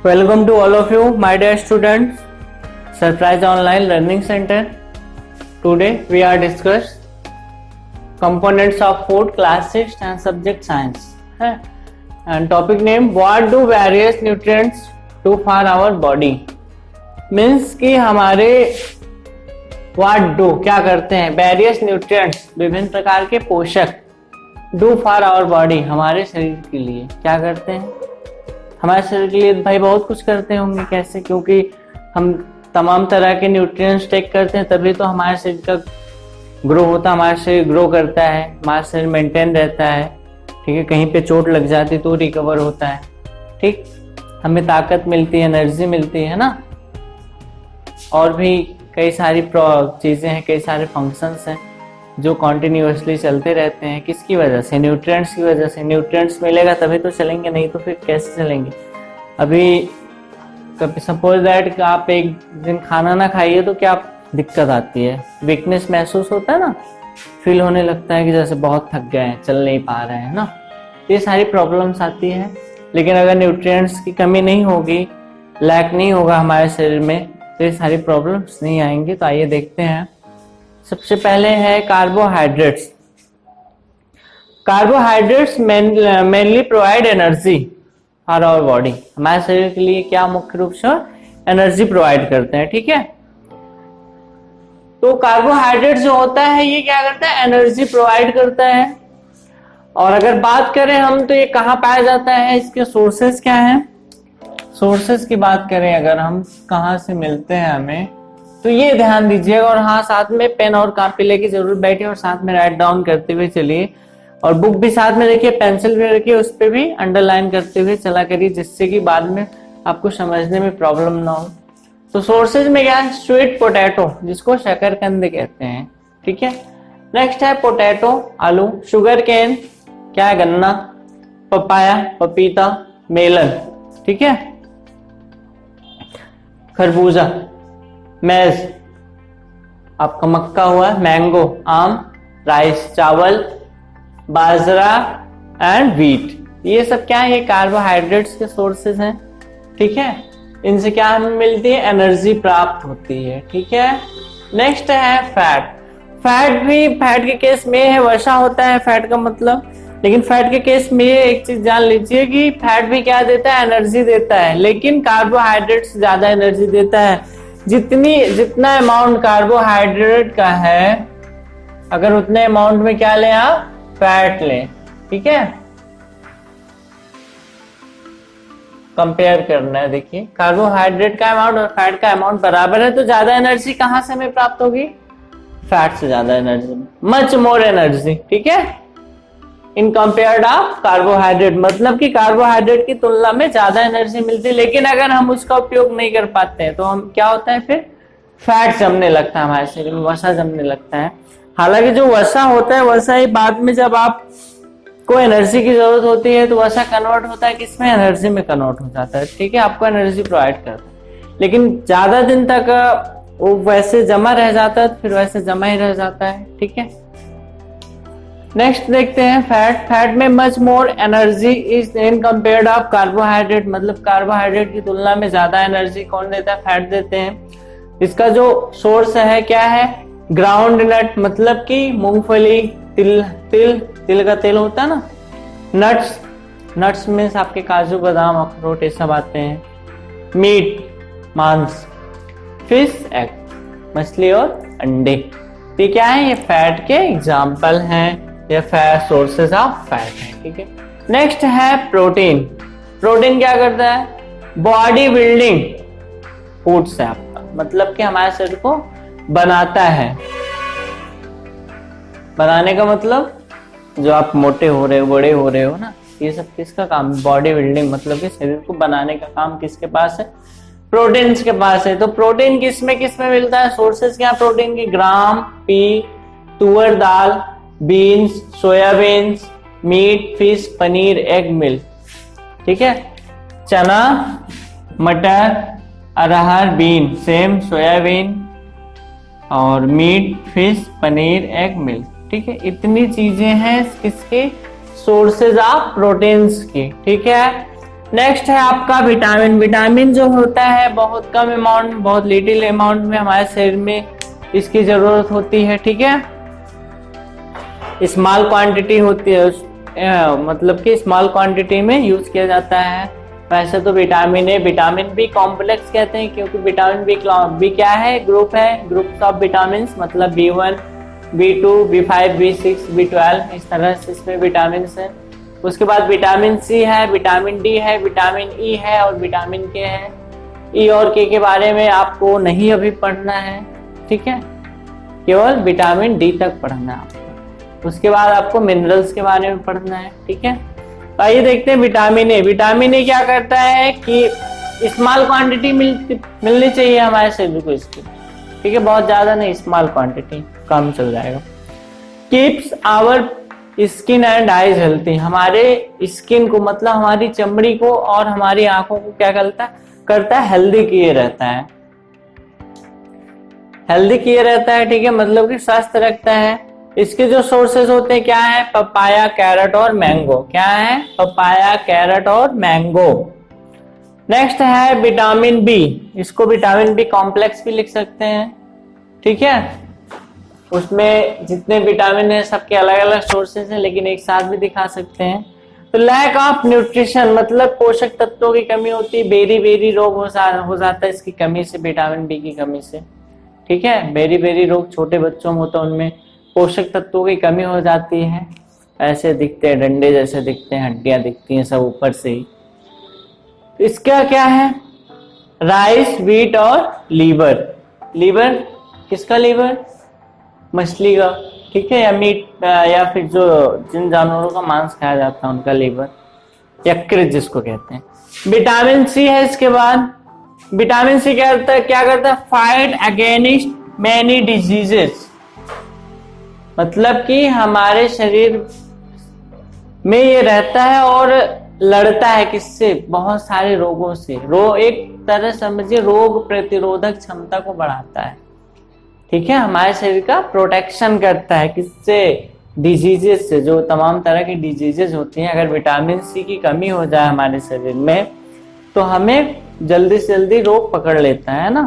Welcome to all of you, my dear students. Surprise Online Learning Center. Today we are discuss components of food, class 6 and subject science. And topic name, what do various nutrients do for our body? Means कि हमारे what do क्या करते हैं, various nutrients विभिन्न प्रकार के पोषक do for our body हमारे शरीर के लिए क्या करते हैं? हमारे शरीर के लिए भाई बहुत कुछ करते होंगे। कैसे? क्योंकि हम तमाम तरह के न्यूट्रिएंट्स टेक करते हैं तभी तो हमारे शरीर का ग्रो होता है, हमारा शरीर ग्रो करता है, हमारा शरीर मेंटेन रहता है। ठीक है, कहीं पे चोट लग जाती तो रिकवर होता है। ठीक, हमें ताकत मिलती है, एनर्जी मिलती है ना। और भी कई सारी चीजें हैं, कई सारे फंक्शंस हैं जो कॉन्टिन्यूसली चलते रहते हैं। किसकी वजह से? न्यूट्रिएंट्स की वजह से। न्यूट्रिएंट्स मिलेगा तभी तो चलेंगे, नहीं तो फिर कैसे चलेंगे। अभी कभी सपोज दैट कि आप एक दिन खाना ना खाइए तो क्या दिक्कत आती है? वीकनेस महसूस होता है ना, फील होने लगता है कि जैसे बहुत थक गए हैं, चल नहीं पा रहे हैं ना। ये सारी प्रॉब्लम्स आती हैं। लेकिन अगर न्यूट्रिएंट्स की कमी नहीं होगी, लैक नहीं होगा हमारे शरीर में, तो ये सारी प्रॉब्लम्स नहीं आएंगी। तो आइए देखते हैं। सबसे पहले है carbohydrates. Carbohydrates mainly provide energy for our body. हमारे शरीर के लिए क्या मुख्य रूप से एनर्जी प्रोवाइड करते हैं। ठीक है, तो कार्बोहाइड्रेट जो होता है ये क्या करता है? एनर्जी प्रोवाइड करता है। और अगर बात करें हम तो ये कहाँ पाया जाता है, इसके सोर्सेस क्या हैं? सोर्सेस की बात करें अगर हम, कहाँ से मिलते हैं हमें, तो ये ध्यान दीजिएगा। और हाँ, साथ में पेन और कॉपी लेके जरूर बैठिए और साथ में राइट डाउन करते हुए चलिए। और बुक भी साथ में रखिए, पेंसिल भी रखिए, उस पर भी अंडरलाइन करते हुए चला करिए, जिससे कि बाद में आपको समझने में प्रॉब्लम ना हो। तो सोर्सेज में क्या है? स्वीट पोटैटो, जिसको शकरकंद कहते हैं। ठीक है, नेक्स्ट है पोटैटो, आलू। शुगर केन, क्या है? गन्ना। पपाया, पपीता, मेलन। ठीक है, खरबूजा, मेज, आपका मक्का हुआ, मैंगो, आम, राइस, चावल, बाजरा एंड व्हीट। ये सब क्या है? ये कार्बोहाइड्रेट्स के सोर्सेज हैं। ठीक है, इनसे क्या हमें मिलती है? एनर्जी प्राप्त होती है। ठीक है, नेक्स्ट है फैट। फैट भी, फैट के केस में है वसा होता है फैट का मतलब। लेकिन फैट के केस में एक चीज जान लीजिए कि फैट भी क्या देता है? एनर्जी देता है। लेकिन कार्बोहाइड्रेट्स ज्यादा एनर्जी देता है। जितना अमाउंट कार्बोहाइड्रेट का है, अगर उतने अमाउंट में क्या लें आप? फैट लें। ठीक है, कंपेयर करना है। देखिए, कार्बोहाइड्रेट का अमाउंट और फैट का अमाउंट बराबर है तो ज्यादा एनर्जी कहां से हमें प्राप्त होगी? फैट से ज्यादा एनर्जी, मच मोर एनर्जी। ठीक है, इन कंपेयर्ड ऑफ कार्बोहाइड्रेट, मतलब कि कार्बोहाइड्रेट की तुलना में ज्यादा एनर्जी मिलती है। लेकिन अगर हम उसका उपयोग नहीं कर पाते हैं तो हम क्या होता है? फिर फैट जमने लगता है हमारे शरीर में, वसा जमने लगता है। हालांकि जो वसा होता है, वसा ही बाद में जब आप को एनर्जी की जरूरत होती है तो वसा कन्वर्ट होता है किसमें? एनर्जी में कन्वर्ट हो जाता है। ठीक है, आपको एनर्जी प्रोवाइड करता है। लेकिन ज्यादा दिन तक वो वैसे जमा रह जाता है तो फिर वैसे जमा ही रह जाता है। ठीक है, नेक्स्ट देखते हैं फैट। फैट में much more energy is in compared of carbohydrate, मतलब कार्बोहाइड्रेट की तुलना में ज्यादा एनर्जी कौन देता है? फैट देते हैं। इसका जो सोर्स है क्या है? ग्राउंड नट, मतलब कि मूंगफली, तिल का तेल होता है ना। नट्स में आपके काजू, बादाम, अखरोट ये सब आते हैं। मीट, मांस, फिश, एग, मछली और अंडे। ये क्या है? ये फैट के एग्जाम्पल हैं, ये फैट सोर्सेज ऑफ फैट है। ठीक है, नेक्स्ट है प्रोटीन। प्रोटीन क्या करता है? बॉडी बिल्डिंग फूड्स है आपका, मतलब कि हमारे शरीर को बनाता है। बनाने का मतलब जो आप मोटे हो रहे हो, बड़े हो रहे हो ना, ये सब किसका काम? बॉडी बिल्डिंग, मतलब कि शरीर को बनाने का काम किसके पास है? प्रोटीन्स के पास है। तो प्रोटीन किसमें मिलता है? सोर्सेज क्या प्रोटीन की? Gram, pea, toor dal, beans, soybeans, meat, fish, paneer, egg, milk. ठीक है, चना, मटर, अरहर, बीन, सेम, सोयाबीन और meat, fish, paneer, egg, milk. ठीक है, इतनी चीजें हैं किसके? सोर्सेज ऑफ प्रोटीन्स की। ठीक है, नेक्स्ट है आपका विटामिन। विटामिन जो होता है बहुत कम अमाउंट, बहुत लिटिल अमाउंट में हमारे शरीर में इसकी जरूरत होती है, ठीक है। स्मॉल क्वांटिटी होती है, मतलब कि स्मॉल क्वांटिटी में यूज किया जाता है। वैसे तो vitamin A, vitamin B complex कहते हैं, क्योंकि विटामिन बी क्या है, ग्रुप है, ग्रुप्स ऑफ विटामिन, मतलब B1, B2, B5, B6, B12, इस तरह से इसमें विटामिन है। उसके बाद विटामिन सी है, विटामिन डी है, विटामिन ई है और विटामिन के है। ई और के बारे में आपको नहीं अभी पढ़ना है, ठीक है, केवल विटामिन डी तक पढ़ना है आपको। उसके बाद आपको मिनरल्स के बारे में पढ़ना है, ठीक है। तो आइए देखते हैं विटामिन ए। विटामिन ए क्या करता है कि स्मॉल क्वांटिटी मिलनी चाहिए हमारे शरीर को इसकी, ठीक है, बहुत ज्यादा नहीं, स्मॉल क्वांटिटी, काम चल जाएगा। Keeps our skin and eyes healthy, हमारे स्किन को, मतलब हमारी चमड़ी को और हमारी आंखों को क्या करता है, हेल्दी किए रहता है, हेल्दी किए रहता है, ठीक है, मतलब कि स्वस्थ रखता है। इसके जो सोर्सेज होते हैं क्या है, पपाया, कैरेट और मैंगो। क्या है, पपाया, कैरेट और मैंगो। नेक्स्ट है विटामिन बी, इसको विटामिन बी कॉम्प्लेक्स भी लिख सकते हैं, ठीक है। उसमें जितने विटामिन है सबके अलग अलग सोर्सेज हैं, लेकिन एक साथ भी दिखा सकते हैं। तो लैक ऑफ न्यूट्रिशन, मतलब पोषक तत्वों की कमी होती है, बेरी रोग हो जाता है इसकी कमी से, विटामिन बी की कमी से, ठीक है। बेरी रोग छोटे बच्चों में होता है, उनमें पोषक तत्वों की कमी हो जाती है, ऐसे दिखते हैं, डंडे जैसे दिखते हैं, हड्डियां दिखती हैं सब ऊपर से ही। इसका क्या है, राइस, व्हीट और लीवर। लीवर किसका, लीवर मछली का, ठीक है, या मीट, या फिर जो जिन जानवरों का मांस खाया जाता है उनका लीवर, यकृत जिसको कहते हैं। विटामिन सी है इसके बाद। विटामिन सी क्या करता है, फाइट अगेंस्ट मैनी डिजीजेस, मतलब कि हमारे शरीर में ये रहता है और लड़ता है किससे, बहुत सारे रोगों से। एक तरह समझिए रोग प्रतिरोधक क्षमता को बढ़ाता है, ठीक है, हमारे शरीर का प्रोटेक्शन करता है, किससे, डिजीजेस से, जो तमाम तरह की डिजीजेस होती हैं। अगर विटामिन सी की कमी हो जाए हमारे शरीर में तो हमें जल्दी से जल्दी रोग पकड़ लेता है ना।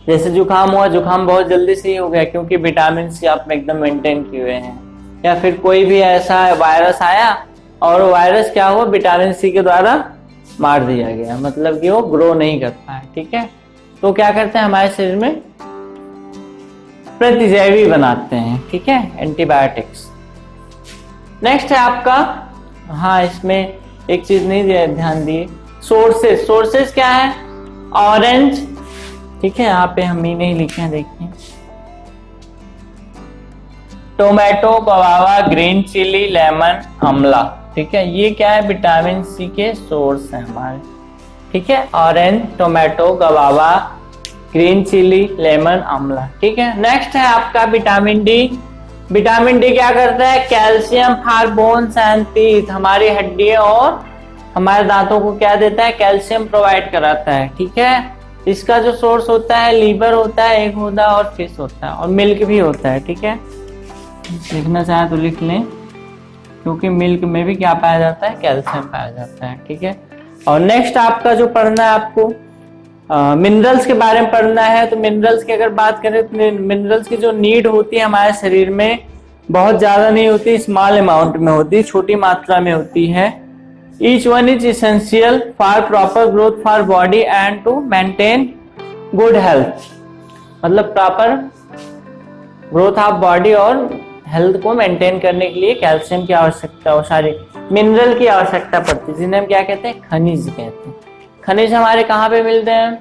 जैसे जुकाम हुआ, जुकाम बहुत जल्दी से ही हो गया क्योंकि विटामिन सी आप में एकदम मेंटेन किए हुए हैं। या फिर कोई भी ऐसा वायरस आया और वायरस क्या हुआ, विटामिन सी के द्वारा मार दिया गया, मतलब कि वो ग्रो नहीं कर पाए, ठीक है। तो क्या करते हैं, हमारे शरीर में प्रतिजैवी बनाते हैं, ठीक है, एंटीबायोटिक्स। नेक्स्ट है आपका, हाँ इसमें एक चीज नहीं ध्यान दिए, सोर्सेस क्या है, ऑरेंज, ठीक है, यहाँ पे हम ही नहीं लिखे हैं, देखिए, tomato, guava, green chilli, lemon, amla, ठीक है, ये क्या है, विटामिन सी के सोर्स है हमारे, ठीक है, orange, tomato, guava, green chilli, lemon, amla, ठीक है। नेक्स्ट है आपका विटामिन डी। विटामिन डी क्या करता है, calcium for bones and teeth, हमारी हड्डियों और हमारे दांतों को क्या देता है, कैल्शियम प्रोवाइड कराता है, ठीक है। इसका जो सोर्स होता है लिवर होता है एक होता है और फिश होता है और मिल्क भी होता है, ठीक है, लिखना चाहे तो लिख लें, क्योंकि मिल्क में भी क्या पाया जाता है, कैल्शियम पाया जाता है, ठीक है। और नेक्स्ट आपका जो पढ़ना है आपको मिनरल्स के बारे में पढ़ना है। तो मिनरल्स की अगर बात करें तो मिनरल्स की जो नीड होती है हमारे शरीर में बहुत ज्यादा नहीं होती, स्मॉल अमाउंट में होती है, छोटी मात्रा में होती है। Each one is essential for proper growth for body and to maintain good health, मतलब प्रॉपर ग्रोथ ऑफ बॉडी और हेल्थ को मेंटेन करने के लिए कैल्शियम की आवश्यकता और सारी मिनरल की आवश्यकता पड़ती है, जिन्हें हम क्या कहते हैं, खनिज कहते हैं। खनिज हमारे कहाँ पे मिलते हैं,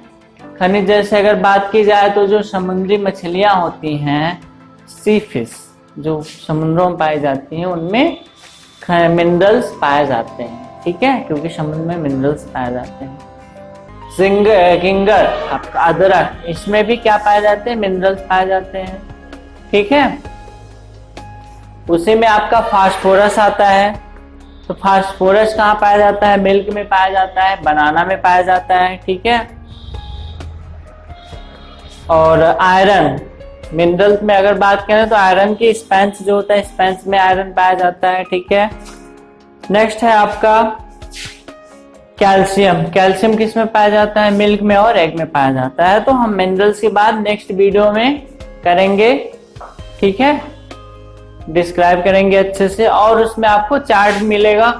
खनिज जैसे अगर बात की जाए तो जो समुद्री मछलियां होती हैं, सी फिश, जो समुद्रों में पाई जाती हैं, उनमें मिनरल्स पाए जाते हैं, ठीक है, क्योंकि समुद्र में मिनरल्स पाए जाते हैं। किंगर, अदरक, इसमें भी क्या पाए जाते हैं, मिनरल्स पाए जाते हैं, ठीक है। उसी में आपका फास्फोरस आता है, तो फास्फोरस कहाँ पाया जाता है, मिल्क में पाया जाता है, बनाना में पाया जाता है, ठीक है। और आयरन, मिनरल्स में अगर बात करें तो आयरन की स्पंज जो होता है, स्पंज में आयरन पाया जाता है, ठीक है। नेक्स्ट है आपका कैल्शियम, कैल्शियम किस में पाया जाता है? मिल्क में और एग में पाया जाता है। तो हम मिनरल्स के बाद नेक्स्ट वीडियो में करेंगे, ठीक है, डिस्क्राइब करेंगे अच्छे से, और उसमें आपको चार्ट मिलेगा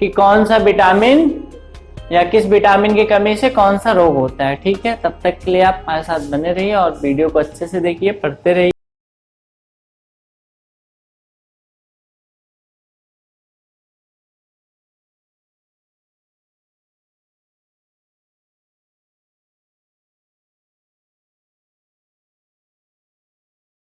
कि कौन सा विटामिन या किस विटामिन की कमी से कौन सा रोग होता है, ठीक है। तब तक के लिए आप हमारे साथ बने रहिए और वीडियो को अच्छे से देखिए, पढ़ते रहिए।